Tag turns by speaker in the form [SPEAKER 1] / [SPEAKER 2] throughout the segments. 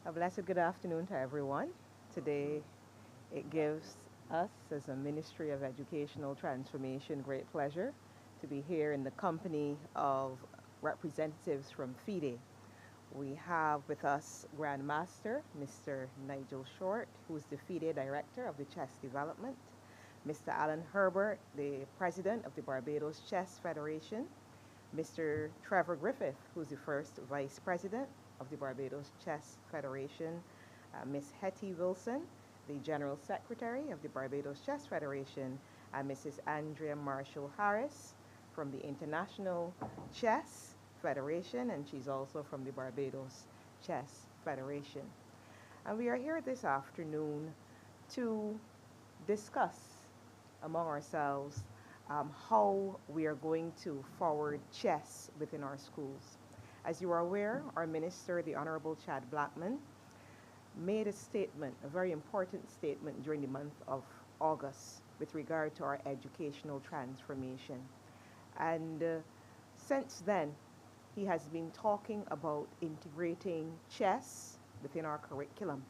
[SPEAKER 1] A blessed good afternoon to everyone. Today, it gives us, as a Ministry of Educational Transformation, great pleasure to be here in the company of representatives from FIDE. We have with us Grand Master, Mr. Nigel Short, who is the FIDE Director of the Chess Development, Mr. Alan Herbert, the President of the Barbados Chess Federation, Mr. Trevor Griffith, who's the first Vice President of the Barbados Chess Federation, Ms. Hetty Wilson, the General Secretary of the Barbados Chess Federation, and Mrs. Andrea Marshall Harris from the International Chess Federation, and she's also from the Barbados Chess Federation. And we are here this afternoon to discuss among ourselves how we are going to forward chess within our schools. As you are aware, our minister, the Honorable Chad Blackman, made a statement, a very important statement during the month of August with regard to our educational transformation. And since then, he has been talking about integrating chess within our curriculum.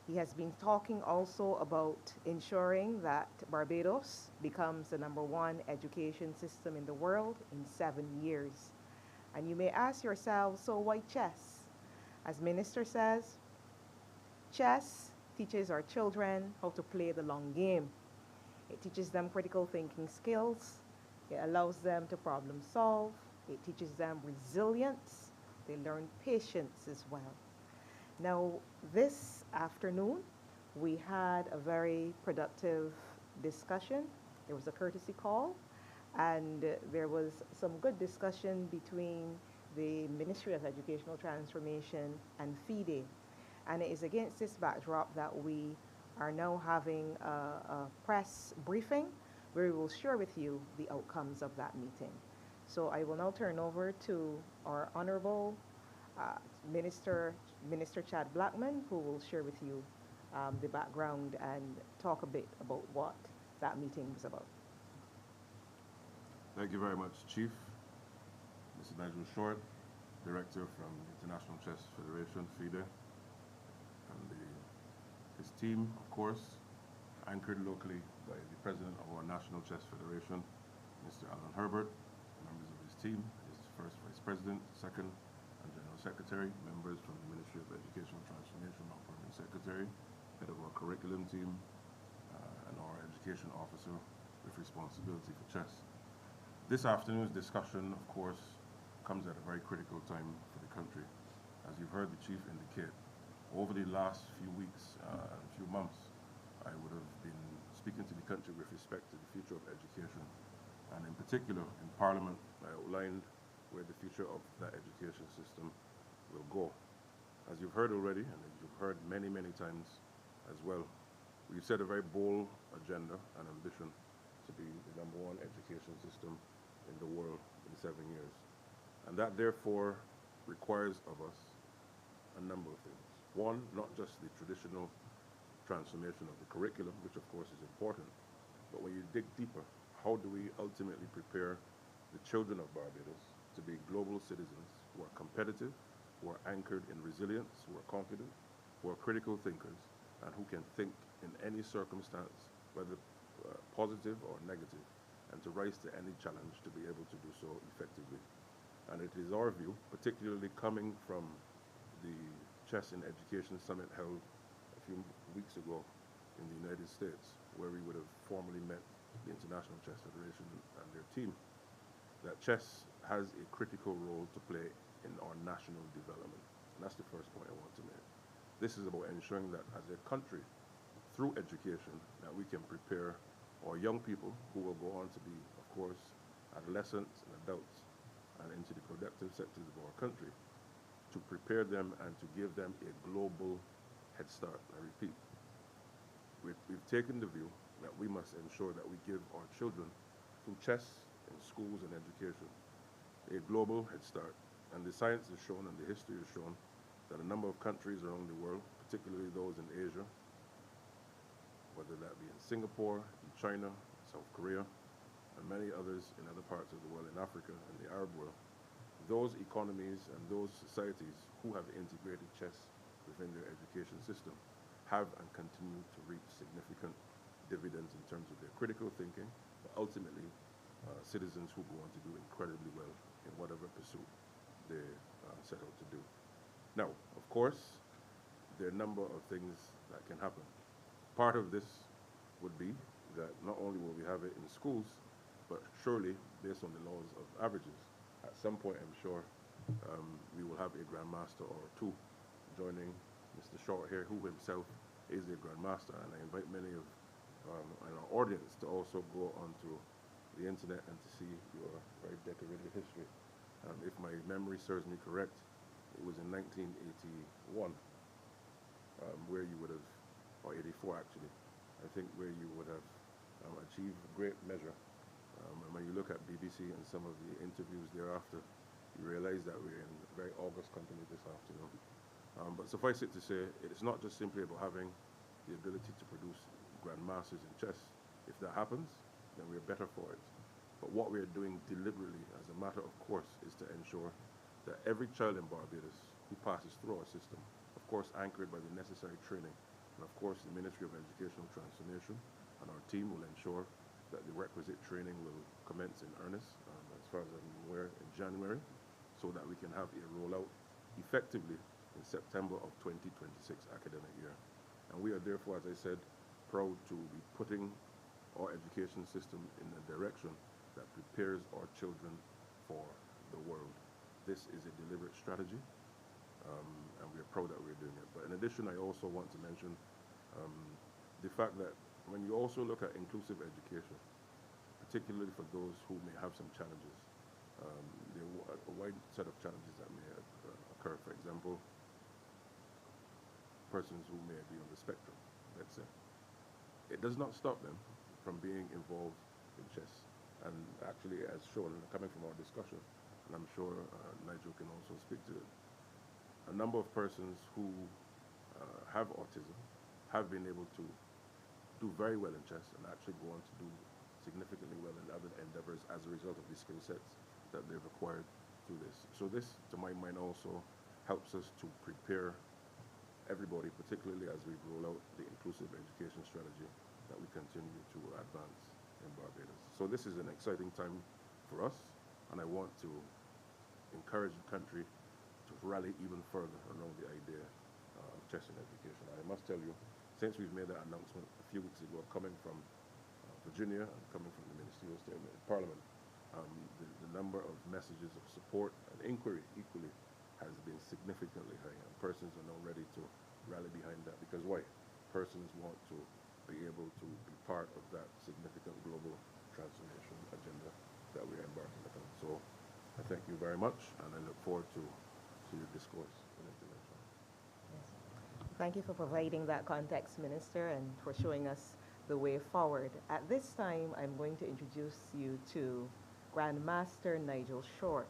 [SPEAKER 1] He has been talking also about ensuring that Barbados becomes the #1 education system in the world in 7 years. And you may ask yourself, so why chess? As Minister says, chess teaches our children how to play the long game. It teaches them critical thinking skills. It allows them to problem solve. It teaches them resilience. They learn patience as well. Now, this afternoon, we had a very productive discussion. There was a courtesy call, and there was some good discussion between the Ministry of Educational Transformation and FIDE. And it is against this backdrop that we are now having a press briefing where we will share with you the outcomes of that meeting. So I will now turn over to our Honorable Minister Chad Blackman, who will share with you the background and talk a bit about what that meeting was about.
[SPEAKER 2] Thank you very much, Chief. Mr. Nigel Short, Director from the International Chess Federation, FIDE, and his team, of course, anchored locally by the President of our National Chess Federation, Mr. Alan Herbert, members of his team, his first Vice President, second, and General Secretary, members from the Ministry of Educational Transformation, our Permanent Secretary, head of our curriculum team, and our education officer with responsibility for chess. This afternoon's discussion, of course, comes at a very critical time for the country. As you've heard the Chief indicate, over the last few weeks and few months, I would have been speaking to the country with respect to the future of education. And in particular, in Parliament, I outlined where the future of that education system will go. As you've heard already, and as you've heard many, many times as well, we've set a very bold agenda and ambition to be the #1 education system in the world in 7 years. And that therefore requires of us a number of things. One, not just the traditional transformation of the curriculum, which of course is important, but when you dig deeper, how do we ultimately prepare the children of Barbados to be global citizens who are competitive, who are anchored in resilience, who are confident, who are critical thinkers, and who can think in any circumstance, whether positive or negative, and to rise to any challenge to be able to do so effectively. And it is our view, particularly coming from the Chess in Education Summit held a few weeks ago in the United States, where we would have formally met the International Chess Federation and their team, that chess has a critical role to play in our national development. And that's the first point I want to make. This is about ensuring that as a country, through education, that we can prepare our young people who will go on to be, of course, adolescents and adults and into the productive sectors of our country, to prepare them and to give them a global head start. I repeat, we've taken the view that we must ensure that we give our children, through chess in schools and education, a global head start. And the science has shown and the history has shown that a number of countries around the world, particularly those in Asia, whether that be in Singapore, in China, South Korea, and many others in other parts of the world, in Africa and the Arab world, those economies and those societies who have integrated chess within their education system have and continue to reap significant dividends in terms of their critical thinking, but ultimately citizens who go on to do incredibly well in whatever pursuit they set out to do. Now, of course, there are a number of things that can happen. Part of this would be that not only will we have it in schools, but surely, based on the laws of averages, at some point, I'm sure, we will have a grandmaster or two joining Mr. Short here, who himself is a grandmaster, and I invite many of in our audience to also go onto the internet and to see your very decorated history. If my memory serves me correct, it was in 1981 where you would have, or 84 actually, I think where you would have achieved great measure. And when you look at BBC and some of the interviews thereafter, you realize that we're in very august company this afternoon. But suffice it to say, it's not just simply about having the ability to produce grandmasters in chess. If that happens, then we're better for it. But what we're doing deliberately, as a matter of course, is to ensure that every child in Barbados who passes through our system, of course anchored by the necessary training, and of course the Ministry of Educational Transformation and our team will ensure that the requisite training will commence in earnest, as far as I'm aware, in January, so that we can have a rollout effectively in September of 2026 academic year. And we are therefore, as I said, proud to be putting our education system in a direction that prepares our children for the world. This is a deliberate strategy, and we are proud that we're doing it. But in addition, I also want to mention the fact that when you also look at inclusive education, particularly for those who may have some challenges, there are a wide set of challenges that may occur. For example, persons who may be on the spectrum, let's say. It does not stop them from being involved in chess. And actually, as shown, coming from our discussion, and I'm sure Nigel can also speak to it, a number of persons who have autism have been able to do very well in chess and actually go on to do significantly well in other endeavors as a result of the skill sets that they've acquired through this. So this, to my mind, also helps us to prepare everybody, particularly as we roll out the inclusive education strategy that we continue to advance in Barbados. So this is an exciting time for us, and I want to encourage the country to rally even further around the idea of chess in education. I must tell you, since we've made that announcement a few weeks ago, coming from Virginia and coming from the Ministerial Statement in Parliament, the number of messages of support and inquiry equally has been significantly high, and persons are now ready to rally behind that, because why? Persons want to be able to be part of that significant global transformation agenda that we're embarking upon. So I thank you very much, and I look forward to your discourse and intervention.
[SPEAKER 1] Yes. Thank you for providing that context, Minister, and for showing us the way forward. At this time, I'm going to introduce you to Grandmaster Nigel Short.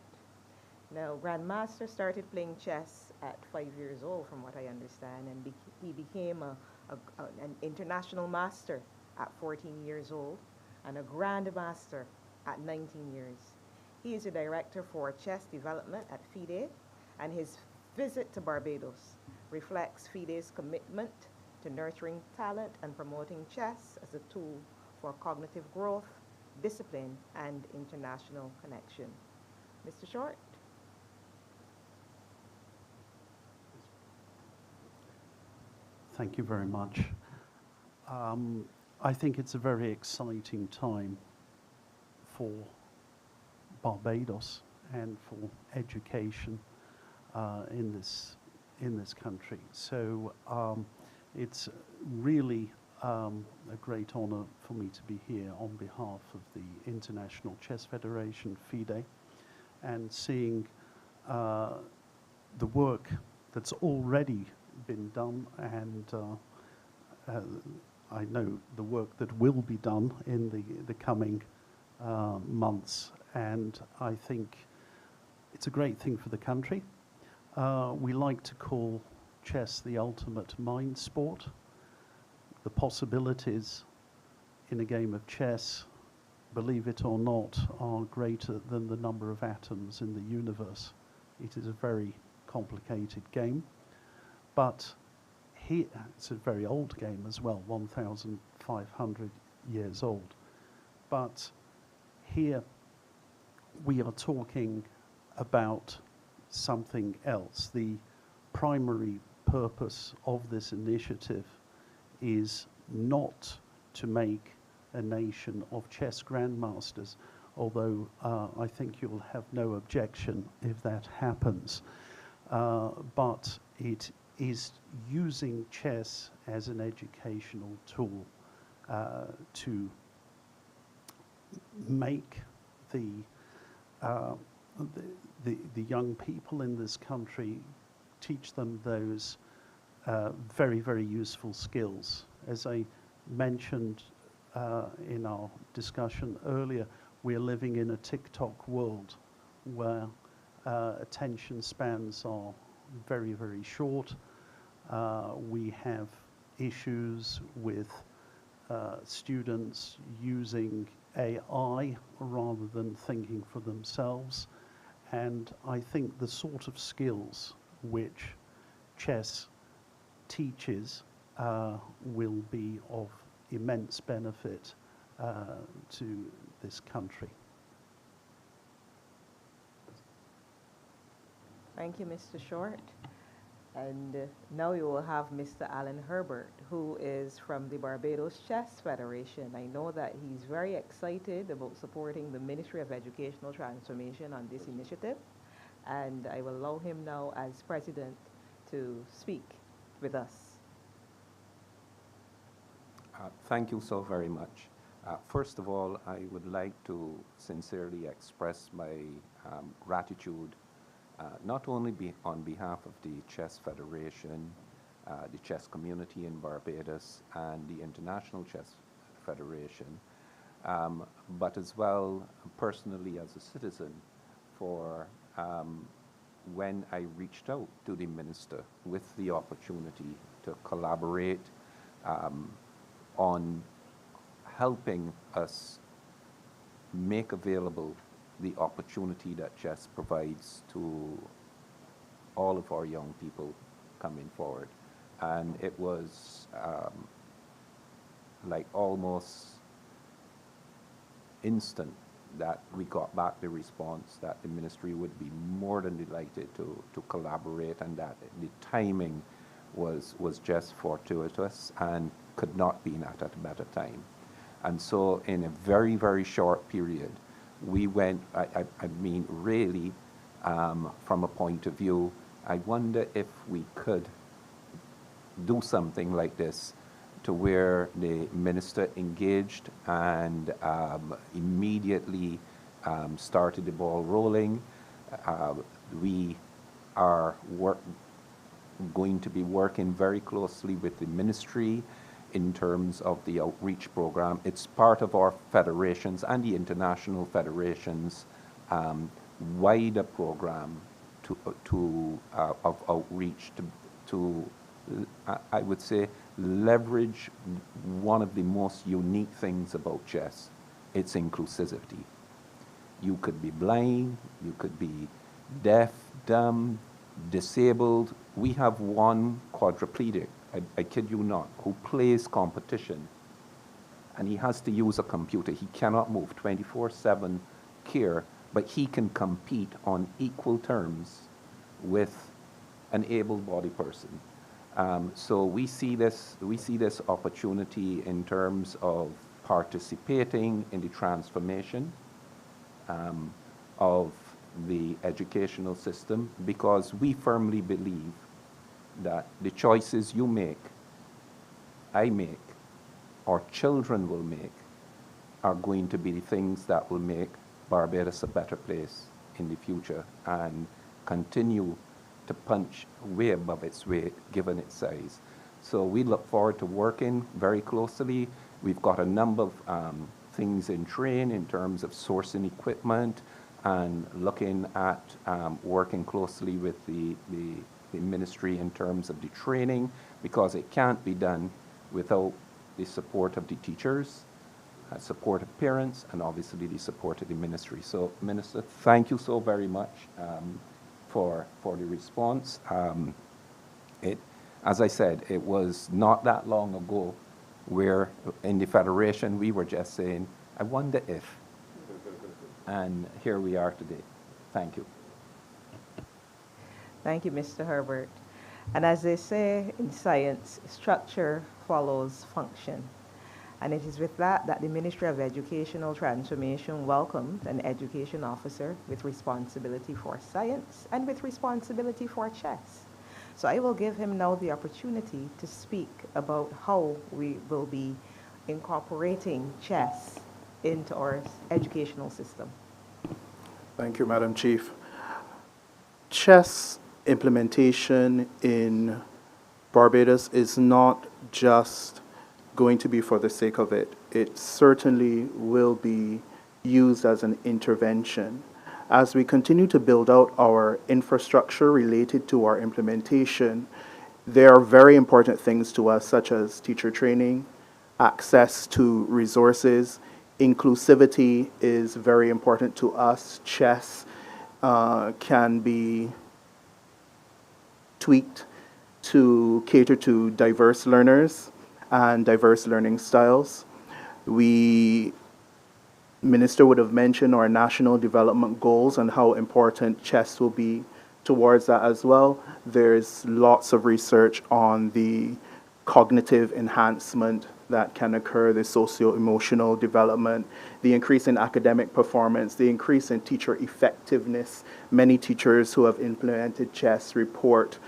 [SPEAKER 1] Now, Grandmaster started playing chess at 5 years old, from what I understand, and he became an international master at 14 years old and a grandmaster at 19 years. He is a director for chess development at FIDE, and his visit to Barbados reflects FIDE's commitment to nurturing talent and promoting chess as a tool for cognitive growth, discipline, and international connection. Mr. Short?
[SPEAKER 3] Thank you very much. I think it's a very exciting time for Barbados and for education in this country. So it's really a great honor for me to be here on behalf of the International Chess Federation, FIDE, and seeing the work that's already been done, and I know the work that will be done in the coming months, and I think it's a great thing for the country. We like to call chess the ultimate mind sport. The possibilities in a game of chess, believe it or not, are greater than the number of atoms in the universe. It is a very complicated game. But here, it's a very old game as well, 1,500 years old. But here we are talking about something else. The primary purpose of this initiative is not to make a nation of chess grandmasters, although I think you'll have no objection if that happens. But it is using chess as an educational tool to make the young people in this country, teach them those very, very useful skills. As I mentioned in our discussion earlier, we're living in a TikTok world where attention spans are very, very short. We have issues with students using AI rather than thinking for themselves. And I think the sort of skills which chess teaches will be of immense benefit to this country.
[SPEAKER 1] Thank you, Mr. Short. And now you will have Mr. Alan Herbert, who is from the Barbados Chess Federation. I know that he's very excited about supporting the Ministry of Educational Transformation on this initiative. And I will allow him now as president to speak with us.
[SPEAKER 4] Thank you so very much. First of all, I would like to sincerely express my gratitude not only on behalf of the Chess Federation, the chess community in Barbados, and the International Chess Federation, but as well personally as a citizen for when I reached out to the minister with the opportunity to collaborate on helping us make available the opportunity that chess provides to all of our young people coming forward. And it was like almost instant that we got back the response that the ministry would be more than delighted to collaborate, and that the timing was just fortuitous and could not be at a better time. And so in a very, very short period, we went, I mean, really, from a point of view, I wonder if we could do something like this to where the minister engaged and immediately started the ball rolling. We are going to be working very closely with the ministry in terms of the outreach program. It's part of our federations and the international federations wider program of outreach to I would say, leverage one of the most unique things about chess, its inclusivity. You could be blind, you could be deaf, dumb, disabled. We have one quadriplegic, I kid you not, who plays competition, and he has to use a computer. He cannot move, 24/7 care, but he can compete on equal terms with an able-bodied person. So we see this opportunity in terms of participating in the transformation of the educational system, because we firmly believe that the choices you make, I make, our children will make, are going to be the things that will make Barbados a better place in the future and continue to punch way above its weight given its size. So we look forward to working very closely. We've got a number of things in train in terms of sourcing equipment and looking at working closely with the ministry in terms of the training, because it can't be done without the support of the teachers, support of parents, and obviously the support of the ministry. So, Minister, thank you so very much for the response. as I said, it was not that long ago where in the Federation we were just saying, I wonder if, and here we are today. Thank you.
[SPEAKER 1] Thank you, Mr. Herbert. And as they say in science, structure follows function. And it is with that that the Ministry of Educational Transformation welcomed an education officer with responsibility for science and with responsibility for chess. So I will give him now the opportunity to speak about how we will be incorporating chess into our educational system.
[SPEAKER 5] Thank you, Madam Chief. Chess implementation in Barbados is not just going to be for the sake of it. It certainly will be used as an intervention. As we continue to build out our infrastructure related to our implementation, there are very important things to us, such as teacher training, access to resources. Inclusivity is very important to us. Chess can be tweaked to cater to diverse learners and diverse learning styles. Minister would have mentioned our national development goals and how important chess will be towards that as well. There's lots of research on the cognitive enhancement that can occur, the socio-emotional development, the increase in academic performance, the increase in teacher effectiveness. Many teachers who have implemented chess report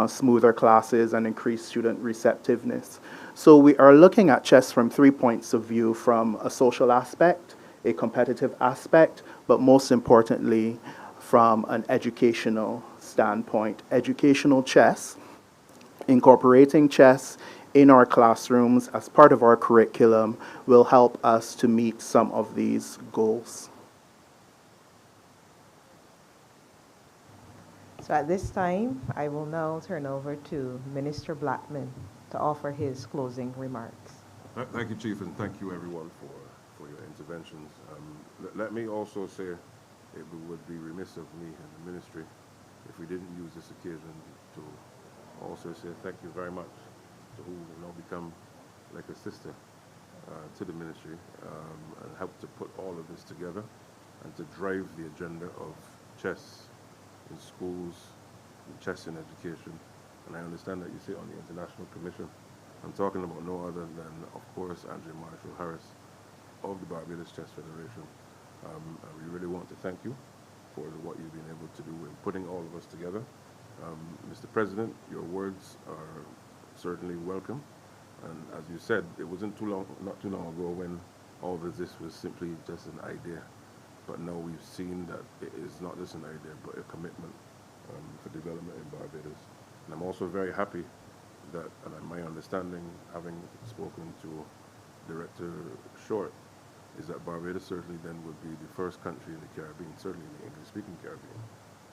[SPEAKER 5] smoother classes and increased student receptiveness. So we are looking at chess from 3 points of view: from a social aspect, a competitive aspect, but most importantly, from an educational standpoint. Educational chess, incorporating chess in our classrooms as part of our curriculum, will help us to meet some of these goals.
[SPEAKER 1] So at this time, I will now turn over to Minister Blackman to offer his closing remarks.
[SPEAKER 2] Thank you, Chief, and thank you, everyone, for your interventions. Let me also say it would be remiss of me and the ministry if we didn't use this occasion to also say thank you very much to who will now become like a sister to the ministry and help to put all of this together and to drive the agenda of chess in schools, and chess in education. And I understand that you sit on the International Commission. I'm talking about no other than, of course, Andrea Marshall Harris of the Barbados Chess Federation. And we really want to thank you for what you've been able to do in putting all of us together. Mr. President, your words are certainly welcome. And as you said, it wasn't not too long ago when all of this was simply just an idea. But now we've seen that it is not just an idea, but a commitment for development in Barbados. And I'm also very happy that, and my understanding, having spoken to Director Short, is that Barbados certainly then would be the first country in the Caribbean, certainly in the English-speaking Caribbean,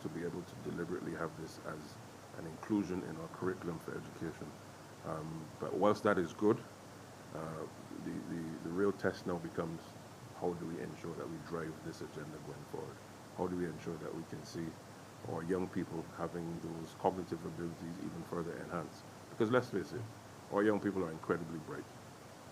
[SPEAKER 2] to be able to deliberately have this as an inclusion in our curriculum for education. But whilst that is good, the real test now becomes, how do we ensure that we drive this agenda going forward? How do we ensure that we can see our young people having those cognitive abilities even further enhanced? Because let's face it, our young people are incredibly bright.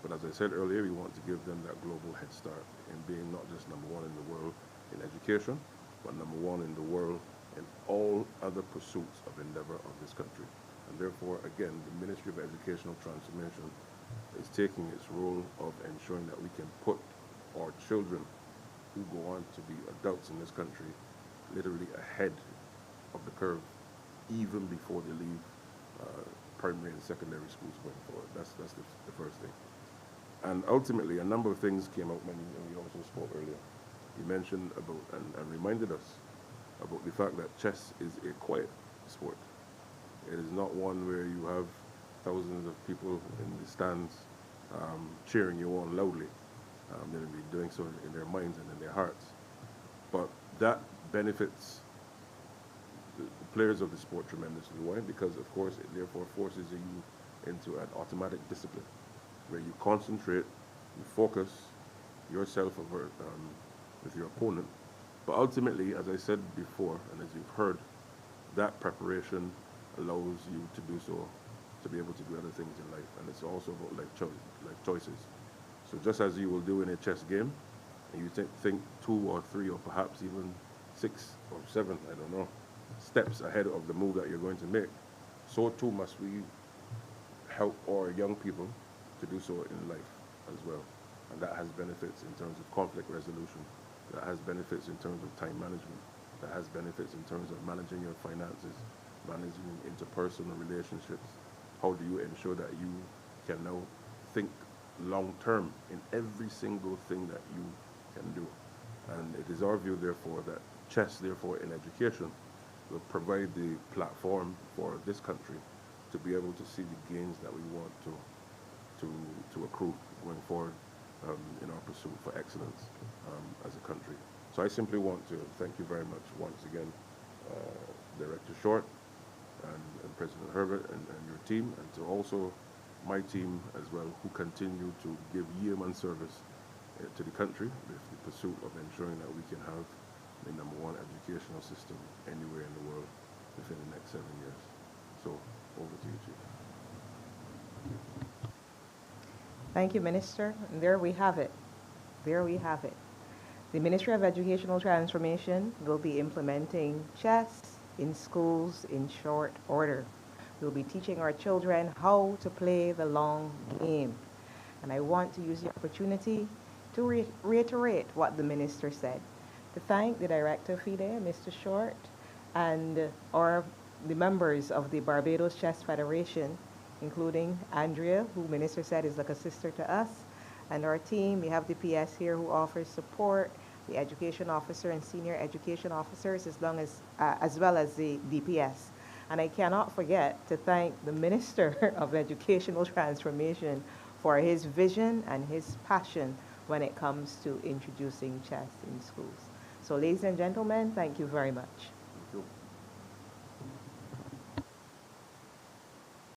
[SPEAKER 2] But as I said earlier, we want to give them that global head start in being not just number one in the world in education, but number one in the world in all other pursuits of endeavor of this country. And therefore, again, the Ministry of Educational Transformation is taking its role of ensuring that we can put our children who go on to be adults in this country literally ahead of the curve even before they leave primary and secondary schools going forward. That's the first thing. And ultimately, a number of things came out when we also spoke earlier. You mentioned about and reminded us about the fact that chess is a quiet sport. It is not one where you have thousands of people in the stands cheering you on loudly. They'll be doing so in their minds and in their hearts. But that benefits the players of the sport tremendously. Why? Because, of course, it therefore forces you into an automatic discipline where you concentrate, you focus yourself over, with your opponent. But ultimately, as I said before, and as you've heard, that preparation allows you to do so to be able to do other things in life. And it's also about life choices. So just as you will do in a chess game, and you think 2 or 3 or perhaps even 6 or 7, I don't know, steps ahead of the move that you're going to make, so too must we help our young people to do so in life as well. And that has benefits in terms of conflict resolution, that has benefits in terms of time management, that has benefits in terms of managing your finances, managing interpersonal relationships. How do you ensure that you can now think long term in every single thing that you can do? And it is our view, therefore, that chess, therefore, in education, will provide the platform for this country to be able to see the gains that we want to accrue going forward in our pursuit for excellence as a country. So I simply want to thank you very much once again, Director Short and President Herbert and your team, and to also my team as well, who continue to give yeoman service to the country with the pursuit of ensuring that we can have the #1 educational system anywhere in the world within the next 7 years. So over to you, Chief.
[SPEAKER 1] Thank you, Minister. And there we have it. There we have it. The Ministry of Educational Transformation will be implementing chess in schools in short order. We'll be teaching our children how to play the long game. And I want to use the opportunity to reiterate what the Minister said, to thank the Director of FIDE, Mr. Short, and the members of the Barbados Chess Federation, including Andrea, who Minister said is like a sister to us, and our team. We have the PS here who offers support, the education officer and senior education officers, as well as the DPS. And I cannot forget to thank the Minister of Educational Transformation for his vision and his passion when it comes to introducing chess in schools. So ladies and gentlemen, thank you very much.